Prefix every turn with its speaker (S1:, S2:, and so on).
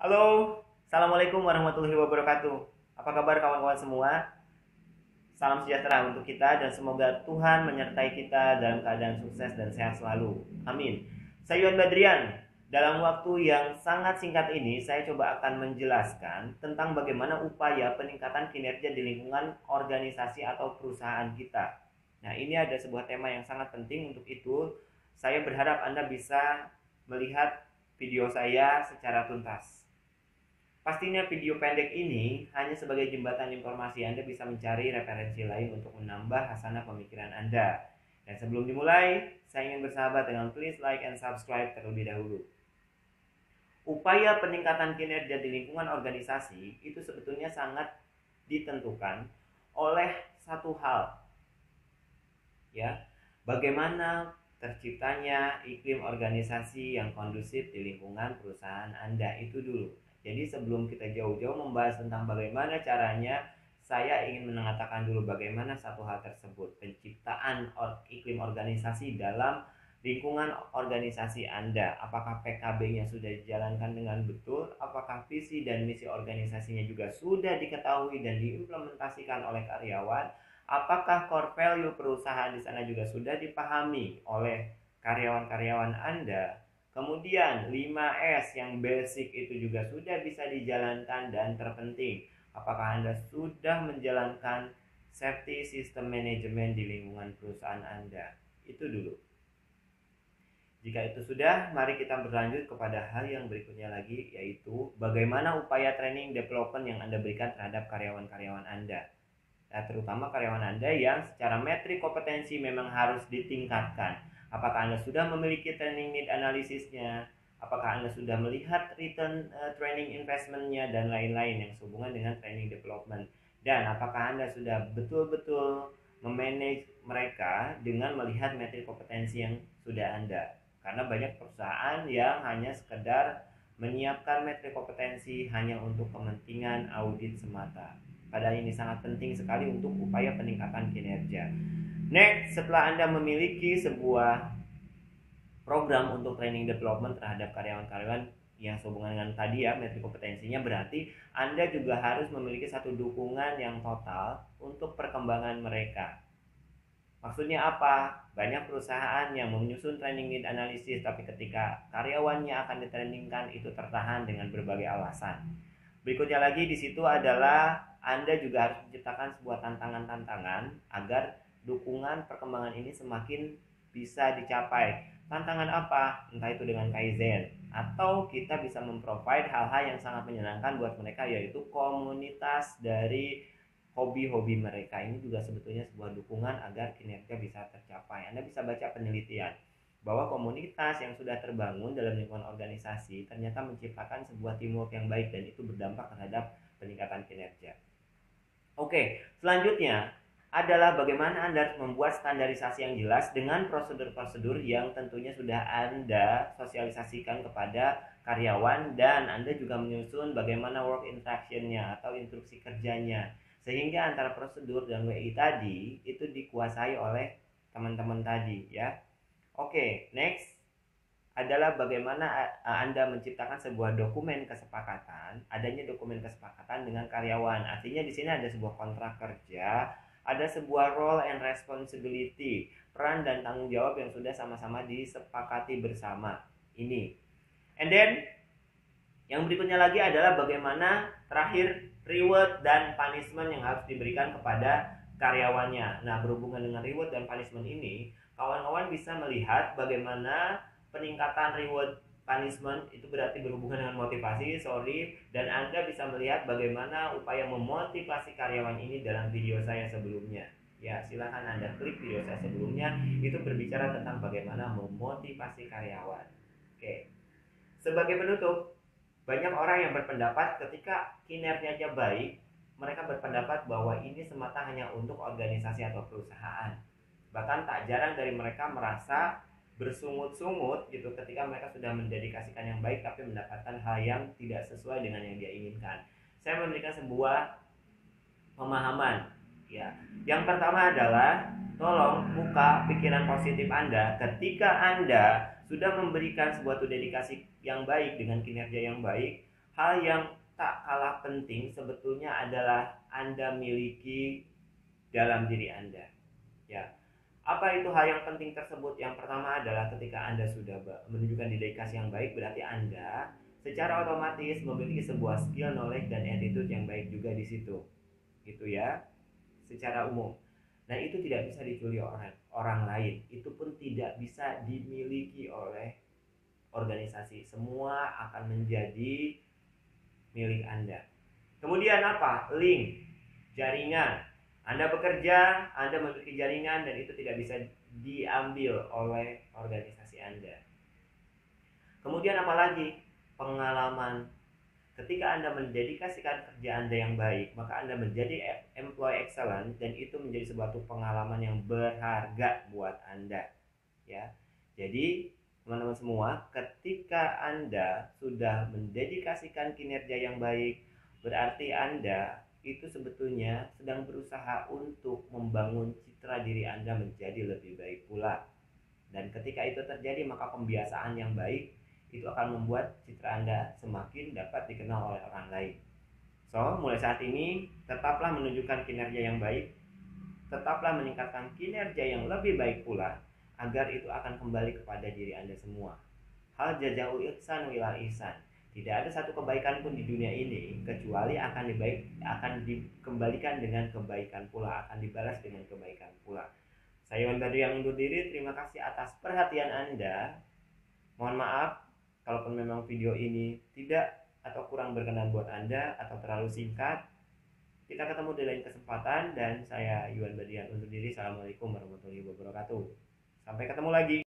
S1: Halo, Assalamualaikum warahmatullahi wabarakatuh. Apa kabar kawan-kawan semua? Salam sejahtera untuk kita dan semoga Tuhan menyertai kita dalam keadaan sukses dan sehat selalu. Amin. Saya Yuan Badrian. Dalam waktu yang sangat singkat ini, saya coba akan menjelaskan tentang bagaimana upaya peningkatan kinerja di lingkungan organisasi atau perusahaan kita. Nah, ini ada sebuah tema yang sangat penting. Untuk itu, saya berharap Anda bisa melihat video saya secara tuntas. Pastinya video pendek ini hanya sebagai jembatan informasi. Anda bisa mencari referensi lain untuk menambah hasanah pemikiran Anda. Dan sebelum dimulai, saya ingin bersahabat dengan please like and subscribe terlebih dahulu. Upaya peningkatan kinerja di lingkungan organisasi itu sebetulnya sangat ditentukan oleh satu hal. Ya, bagaimana terciptanya iklim organisasi yang kondusif di lingkungan perusahaan Anda itu dulu. Jadi sebelum kita jauh-jauh membahas tentang bagaimana caranya, saya ingin mengatakan dulu bagaimana satu hal tersebut, penciptaan iklim organisasi dalam lingkungan organisasi Anda. Apakah PKB-nya sudah dijalankan dengan betul? Apakah visi dan misi organisasinya juga sudah diketahui dan diimplementasikan oleh karyawan? Apakah core value perusahaan di sana juga sudah dipahami oleh karyawan-karyawan Anda? Kemudian 5S yang basic itu juga sudah bisa dijalankan, dan terpenting, apakah Anda sudah menjalankan safety system management di lingkungan perusahaan Anda? Itu dulu. Jika itu sudah, mari kita berlanjut kepada hal yang berikutnya lagi, yaitu bagaimana upaya training development yang Anda berikan terhadap karyawan-karyawan Anda. Nah, terutama karyawan Anda yang secara metrik kompetensi memang harus ditingkatkan. Apakah Anda sudah memiliki training need analisisnya? Apakah Anda sudah melihat return training investmentnya dan lain-lain yang sehubungan dengan training development? Dan apakah Anda sudah betul-betul memanage mereka dengan melihat metrik kompetensi yang sudah Anda? Karena banyak perusahaan yang hanya sekedar menyiapkan metrik kompetensi hanya untuk kepentingan audit semata. Padahal ini sangat penting sekali untuk upaya peningkatan kinerja. Next, setelah Anda memiliki sebuah program untuk training development terhadap karyawan-karyawan yang sehubungan dengan tadi ya, metrik kompetensinya, berarti Anda juga harus memiliki satu dukungan yang total untuk perkembangan mereka. Maksudnya apa? Banyak perusahaan yang menyusun training need analysis, tapi ketika karyawannya akan ditrainingkan itu tertahan dengan berbagai alasan. Berikutnya lagi di situ adalah Anda juga harus menciptakan sebuah tantangan-tantangan agar dukungan perkembangan ini semakin bisa dicapai. Tantangan apa? Entah itu dengan Kaizen, atau kita bisa memprovide hal-hal yang sangat menyenangkan buat mereka, yaitu komunitas dari hobi-hobi mereka. Ini juga sebetulnya sebuah dukungan agar kinerja bisa tercapai. Anda bisa baca penelitian bahwa komunitas yang sudah terbangun dalam lingkungan organisasi ternyata menciptakan sebuah teamwork yang baik, dan itu berdampak terhadap peningkatan kinerja. Oke, selanjutnya adalah bagaimana Anda harus membuat standarisasi yang jelas dengan prosedur-prosedur yang tentunya sudah Anda sosialisasikan kepada karyawan, dan Anda juga menyusun bagaimana work instruction-nya atau instruksi kerjanya, sehingga antara prosedur dan WI tadi itu dikuasai oleh teman-teman tadi ya. Oke, next adalah bagaimana Anda menciptakan sebuah dokumen kesepakatan, adanya dokumen kesepakatan dengan karyawan. Artinya di sini ada sebuah kontrak kerja, ada sebuah role and responsibility, peran dan tanggung jawab yang sudah sama-sama disepakati bersama. Ini. And then yang berikutnya lagi adalah bagaimana terakhir reward dan punishment yang harus diberikan kepada karyawannya. Nah, berhubungan dengan reward dan punishment ini, kawan-kawan bisa melihat bagaimana peningkatan reward punishment itu berarti berhubungan dengan motivasi, dan Anda bisa melihat bagaimana upaya memotivasi karyawan ini dalam video saya sebelumnya. Ya, silakan Anda klik video saya sebelumnya, itu berbicara tentang bagaimana memotivasi karyawan. Oke. Sebagai penutup, banyak orang yang berpendapat ketika kinerjanya baik, mereka berpendapat bahwa ini semata hanya untuk organisasi atau perusahaan. Bahkan tak jarang dari mereka merasa bersungut-sungut gitu ketika mereka sudah mendedikasikan yang baik tapi mendapatkan hal yang tidak sesuai dengan yang dia inginkan. Saya memberikan sebuah pemahaman ya. Yang pertama adalah tolong buka pikiran positif Anda ketika Anda sudah memberikan sebuah dedikasi yang baik dengan kinerja yang baik, Hal yang tak kalah penting sebetulnya adalah Anda miliki dalam diri Anda. Ya, apa itu hal yang penting tersebut? Yang pertama adalah ketika Anda sudah menunjukkan dedikasi yang baik, berarti Anda secara otomatis memiliki sebuah skill, knowledge, dan attitude yang baik juga di situ. Gitu ya, secara umum. Nah, itu tidak bisa dicuri orang lain. Itu pun tidak bisa dimiliki oleh organisasi. Semua akan menjadi milik Anda. Kemudian apa? Link, jaringan. Anda bekerja, Anda memiliki jaringan dan itu tidak bisa diambil oleh organisasi Anda. Kemudian apalagi? Pengalaman. Ketika Anda mendedikasikan kerja Anda yang baik, maka Anda menjadi employee excellent dan itu menjadi sebuah pengalaman yang berharga buat Anda. Ya. Jadi, teman-teman semua, ketika Anda sudah mendedikasikan kinerja yang baik, berarti Anda itu sebetulnya sedang berusaha untuk membangun citra diri Anda menjadi lebih baik pula. Dan ketika itu terjadi, maka pembiasaan yang baik itu akan membuat citra Anda semakin dapat dikenal oleh orang lain. So, mulai saat ini, tetaplah menunjukkan kinerja yang baik, tetaplah meningkatkan kinerja yang lebih baik pula, agar itu akan kembali kepada diri Anda semua. Hal jazau ihsan wilal ihsan. Tidak ada satu kebaikan pun di dunia ini kecuali akan dikembalikan dengan kebaikan pula, akan dibalas dengan kebaikan pula. Saya Iwan Badri yang undur diri. Terima kasih atas perhatian Anda. Mohon maaf kalaupun memang video ini tidak atau kurang berkenan buat Anda atau terlalu singkat. Kita ketemu di lain kesempatan dan saya Iwan Badri yang undur diri. Assalamualaikum warahmatullahi wabarakatuh. Sampai ketemu lagi.